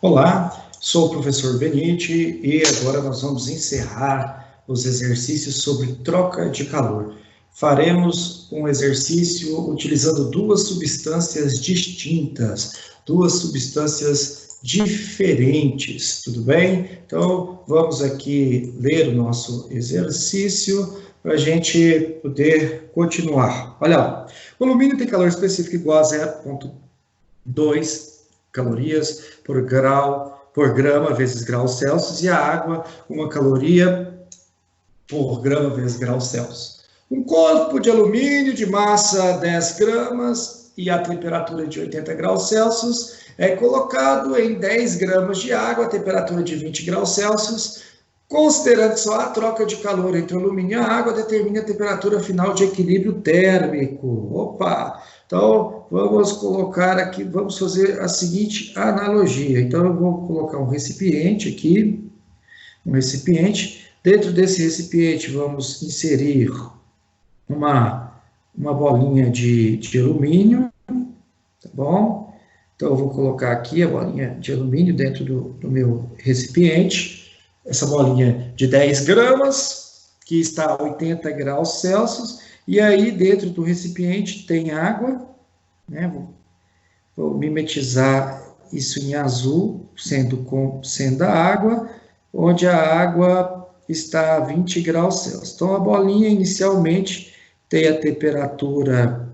Olá, sou o professor Benite e agora nós vamos encerrar os exercícios sobre troca de calor. Faremos um exercício utilizando duas substâncias distintas, duas substâncias diferentes, tudo bem? Então, vamos aqui ler o nosso exercício para a gente poder continuar. Olha lá, o alumínio tem calor específico igual a 0,2 calorias por grama vezes graus Celsius, e a água, 1 caloria por grama vezes graus Celsius. Um corpo de alumínio de massa 10 gramas e a temperatura de 80 graus Celsius é colocado em 10 gramas de água, a temperatura de 20 graus Celsius, considerando só a troca de calor entre o alumínio e a água, determina a temperatura final de equilíbrio térmico. Opa! Então, vamos colocar aqui, vamos fazer a seguinte analogia. Então, eu vou colocar um recipiente aqui, um recipiente. Dentro desse recipiente, vamos inserir uma bolinha de alumínio, tá bom? Então, eu vou colocar aqui a bolinha de alumínio dentro do meu recipiente. Essa bolinha de 10 gramas, que está a 80 graus Celsius, e aí dentro do recipiente tem água, né? Vou mimetizar isso em azul, sendo a água, onde a água está a 20 graus Celsius. Então, a bolinha inicialmente tem a temperatura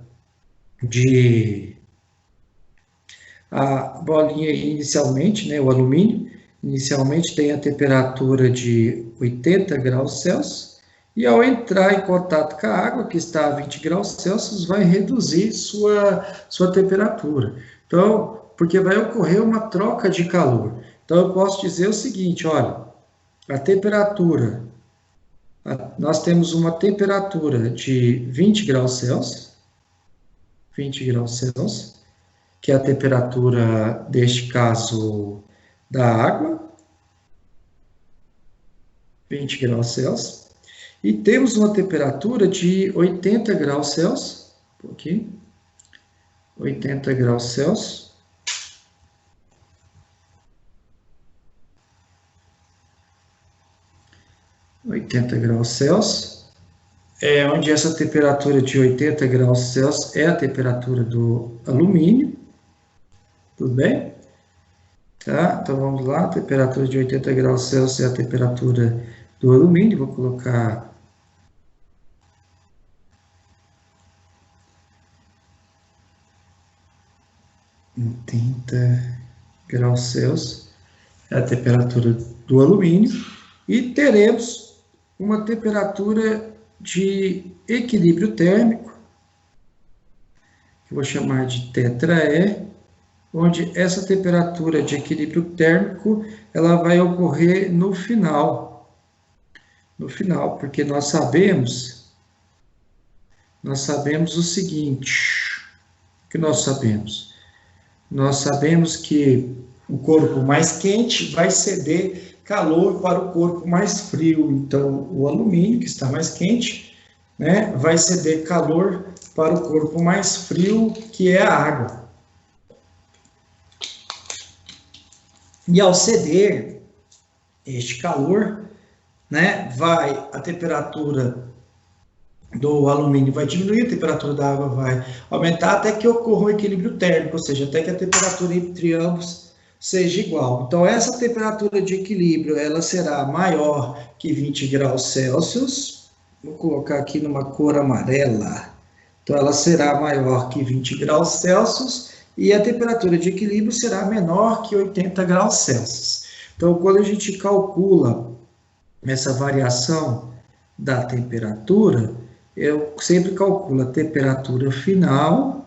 a bolinha inicialmente, né, o alumínio, inicialmente tem a temperatura de 80 graus Celsius, e ao entrar em contato com a água, que está a 20 graus Celsius, vai reduzir sua temperatura. Então, porque vai ocorrer uma troca de calor. Então, eu posso dizer o seguinte, olha, a temperatura, nós temos uma temperatura de 20 graus Celsius, que é a temperatura, deste caso, da água, 20 graus Celsius, e temos uma temperatura de 80 graus Celsius, aqui, 80 graus Celsius, onde essa temperatura de 80 graus Celsius é a temperatura do alumínio, tudo bem? Tá? Então, vamos lá, a temperatura de 80 graus Celsius é a temperatura do alumínio, vou colocar 80 graus Celsius, é a temperatura do alumínio, e teremos uma temperatura de equilíbrio térmico, que eu vou chamar de tetra-E, onde essa temperatura de equilíbrio térmico, ela vai ocorrer no final, porque nós sabemos o seguinte, o que nós sabemos? Nós sabemos que o corpo mais quente vai ceder calor para o corpo mais frio. Então, o alumínio, que está mais quente, né, vai ceder calor para o corpo mais frio, que é a água. E ao ceder este calor, né, a temperatura do alumínio vai diminuir, a temperatura da água vai aumentar até que ocorra um equilíbrio térmico, ou seja, até que a temperatura entre ambos seja igual. Então, essa temperatura de equilíbrio, ela será maior que 20 graus Celsius. Vou colocar aqui numa cor amarela. Então, ela será maior que 20 graus Celsius e a temperatura de equilíbrio será menor que 80 graus Celsius. Então, quando a gente calcula essa variação da temperatura, eu sempre calculo a temperatura final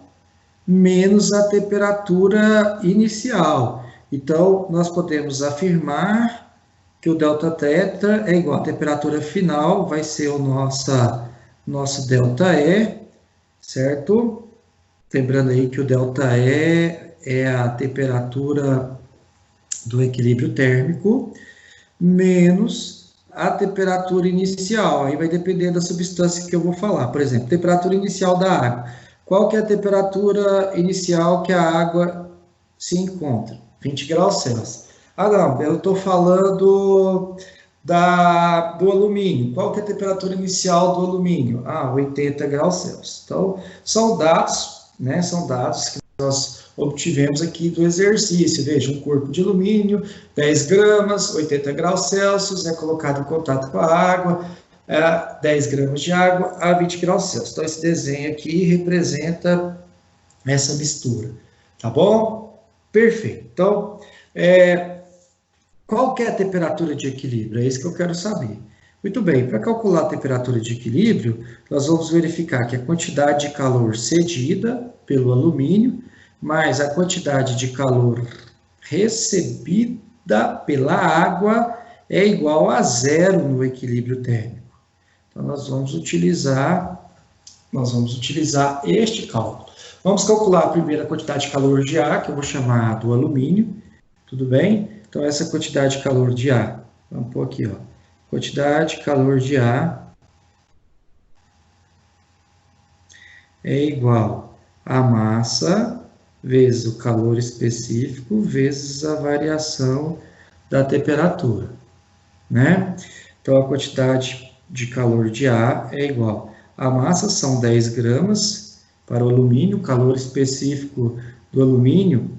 menos a temperatura inicial. Então, nós podemos afirmar que o ΔT é igual à temperatura final, vai ser o nosso ΔE, certo? Lembrando aí que o ΔE é a temperatura do equilíbrio térmico, menos a temperatura inicial. Aí vai depender da substância que eu vou falar. Por exemplo, temperatura inicial da água. Qual que é a temperatura inicial que a água se encontra? 20 graus Celsius. Ah, não, eu estou falando do alumínio. Qual que é a temperatura inicial do alumínio? Ah, 80 graus Celsius. Então, são dados, né? São dados que nós obtivemos aqui do exercício. Veja, um corpo de alumínio, 10 gramas, 80 graus Celsius, é colocado em contato com a água, 10 gramas de água a 20 graus Celsius. Então, esse desenho aqui representa essa mistura, tá bom? Perfeito. Então, qual que é a temperatura de equilíbrio? É isso que eu quero saber. Muito bem, para calcular a temperatura de equilíbrio, nós vamos verificar que a quantidade de calor cedida pelo alumínio, mais a quantidade de calor recebida pela água, é igual a zero no equilíbrio térmico. Então, nós vamos utilizar este cálculo. Vamos calcular primeiro a quantidade de calor de ar, que eu vou chamar do alumínio, tudo bem? Então, essa quantidade de calor de ar, vamos pôr aqui, ó, quantidade de calor de ar é igual a massa vezes o calor específico vezes a variação da temperatura, né? Então, a quantidade de calor de ar é igual a massa, são 10 gramas para o alumínio, o calor específico do alumínio,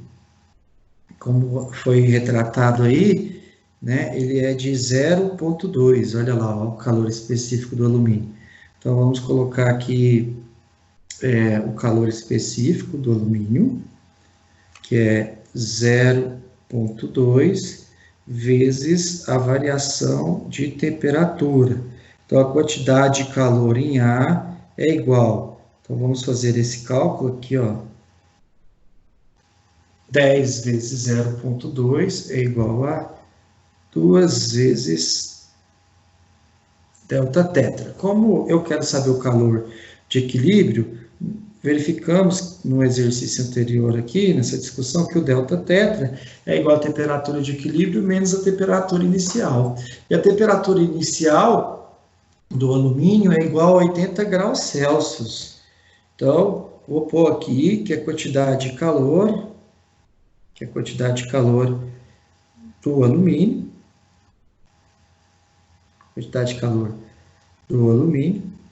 como foi retratado aí, né, ele é de 0,2, olha lá, ó, o calor específico do alumínio. Então, vamos colocar aqui o calor específico do alumínio, que é 0,2 vezes a variação de temperatura. Então, a quantidade de calor em ar é igual. Então, vamos fazer esse cálculo aqui, ó. 10 vezes 0,2 é igual a 2 vezes delta tetra. Como eu quero saber o calor de equilíbrio, verificamos no exercício anterior aqui, nessa discussão, que o delta tetra é igual à temperatura de equilíbrio menos a temperatura inicial. E a temperatura inicial do alumínio é igual a 80 graus Celsius. Então, vou pôr aqui que a quantidade de calor do alumínio, vou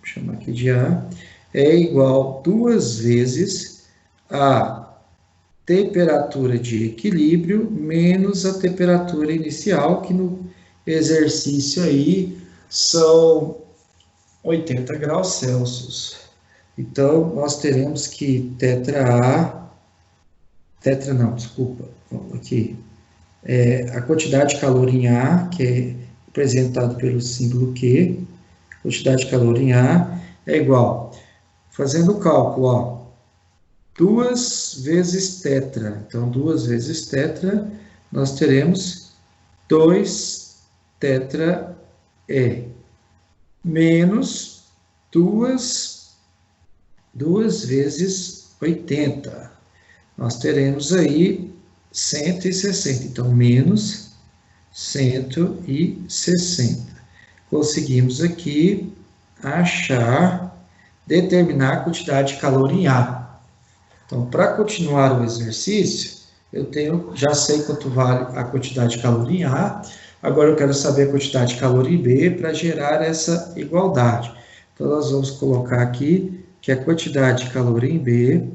chamar aqui de A, é igual 2 vezes a temperatura de equilíbrio menos a temperatura inicial, que no exercício aí são 80 graus Celsius. Então, nós teremos que a quantidade de calor em A, que é representado pelo símbolo Q, quantidade de calor em A é igual, fazendo o cálculo, ó, 2 vezes tetra. Então, 2 vezes tetra, nós teremos 2 tetra E, menos 2 vezes 80. Nós teremos aí 160. Então, menos 160. Conseguimos aqui determinar a quantidade de calor em A. Então, para continuar o exercício, já sei quanto vale a quantidade de calor em A, agora eu quero saber a quantidade de calor em B para gerar essa igualdade. Então, nós vamos colocar aqui que a quantidade de calor em B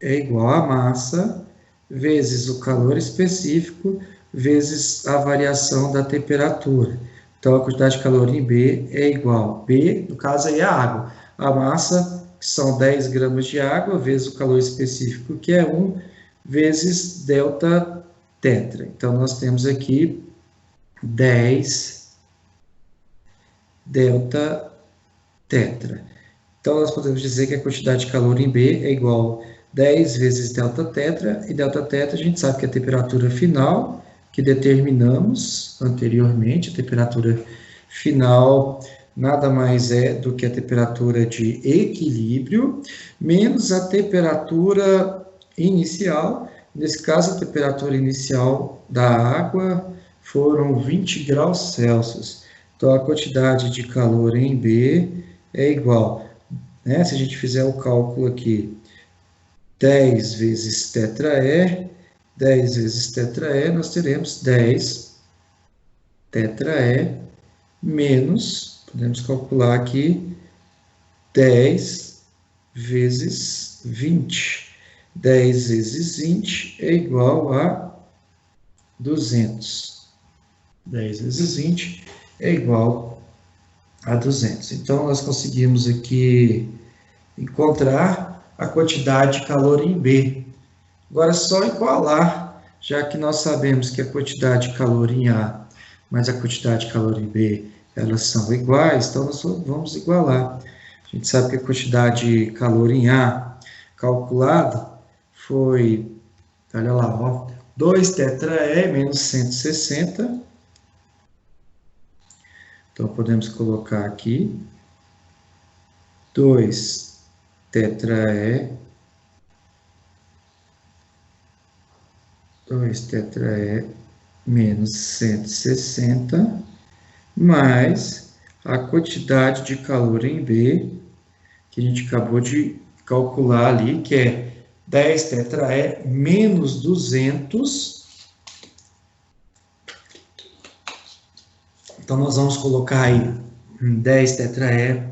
é igual a massa vezes o calor específico vezes a variação da temperatura. Então, a quantidade de calor em B é igual, B, no caso aí é a água, a massa, que são 10 gramas de água, vezes o calor específico, que é 1, vezes delta tetra. Então, nós temos aqui 10 delta tetra. Então, nós podemos dizer que a quantidade de calor em B é igual a 10 vezes delta tetra, e delta tetra a gente sabe que é a temperatura final, que determinamos anteriormente. A temperatura final nada mais é do que a temperatura de equilíbrio, menos a temperatura inicial. Nesse caso, a temperatura inicial da água foram 20 graus Celsius. Então, a quantidade de calor em B é igual, né? Se a gente fizer o cálculo aqui, 10 vezes tetra E 10 vezes tetrae, nós teremos 10 tetrae menos, podemos calcular aqui, 10 vezes 20. 10 vezes 20 é igual a 200. 10 vezes 20 é igual a 200. Então, nós conseguimos aqui encontrar a quantidade de calor em B. Agora, é só igualar, já que nós sabemos que a quantidade de calor em A mais a quantidade de calor em B, elas são iguais, então nós vamos igualar. A gente sabe que a quantidade de calor em A calculada foi, olha lá, ó, 2 tetrae menos 160. Então, podemos colocar aqui 2 tetrae menos 160 mais a quantidade de calor em B, que a gente acabou de calcular ali, que é 10 tetrae menos 200. Então, nós vamos colocar aí 10 tetrae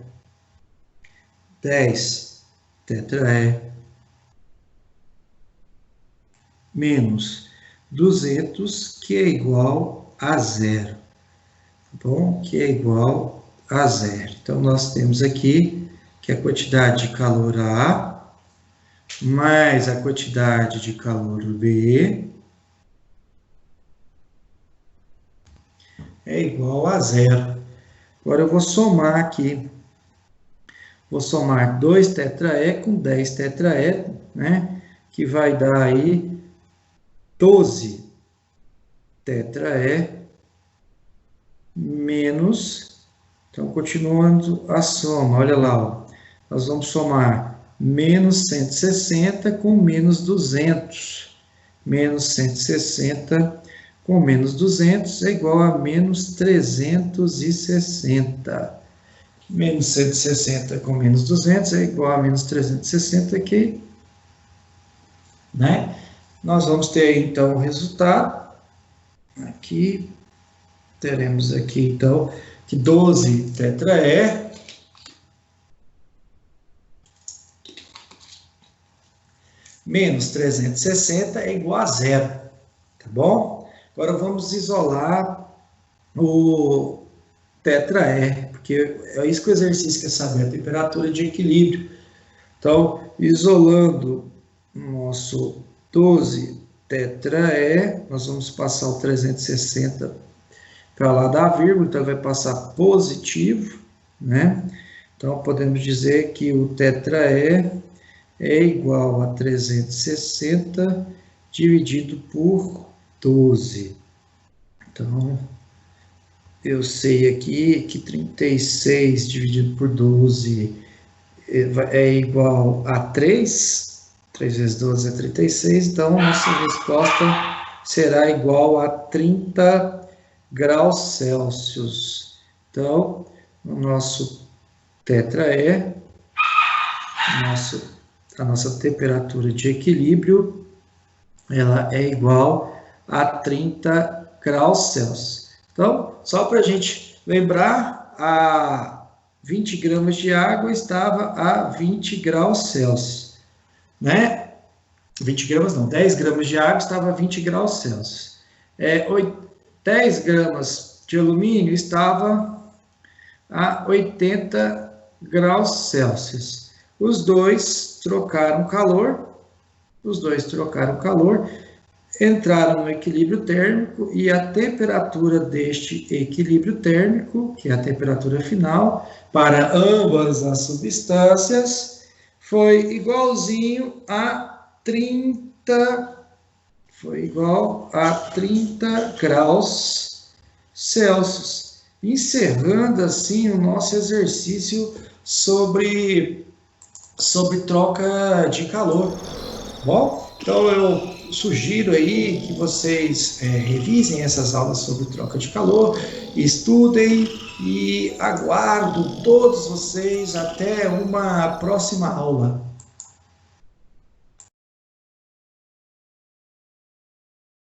menos 200, que é igual a zero. Tá bom? Que é igual a zero. Então, nós temos aqui que a quantidade de calor A mais a quantidade de calor B é igual a zero. Agora, eu vou somar aqui. Vou somar 2 tetrae com 10 tetrae, né? Que vai dar aí 12 tetrae menos, então, continuando a soma, olha lá, ó, nós vamos somar menos 160 com menos 200. Menos 160 com menos 200 é igual a menos 360. Menos 160 com menos 200 é igual a menos 360 aqui, né? Nós vamos ter, então, o resultado. Aqui, teremos aqui, então, que 12 tetrae menos 360 é igual a zero, tá bom? Agora, vamos isolar o tetrae, porque é isso que o exercício quer saber, a temperatura de equilíbrio. Então, isolando o nosso 12 tetrae, nós vamos passar o 360 para lá da vírgula, então vai passar positivo, né? Então, podemos dizer que o tetrae é igual a 360 dividido por 12. Então, eu sei aqui que 36 dividido por 12 é igual a 3. 3 vezes 12 é 36, então nossa resposta será igual a 30 graus Celsius. Então, o nosso tetrae, a nossa temperatura de equilíbrio, ela é igual a 30 graus Celsius. Então, só para a gente lembrar, a 20 gramas de água estava a 20 graus Celsius, né? 20 gramas não, 10 gramas de água estava a 20 graus Celsius. 10 gramas de alumínio estava a 80 graus Celsius. Os dois trocaram calor, entraram no equilíbrio térmico e a temperatura deste equilíbrio térmico, que é a temperatura final, para ambas as substâncias, foi igualzinho a 30, foi igual a 30 graus Celsius. Encerrando assim o nosso exercício sobre troca de calor. Bom, então eu sugiro aí que vocês revisem essas aulas sobre troca de calor, estudem e aguardo todos vocês até uma próxima aula.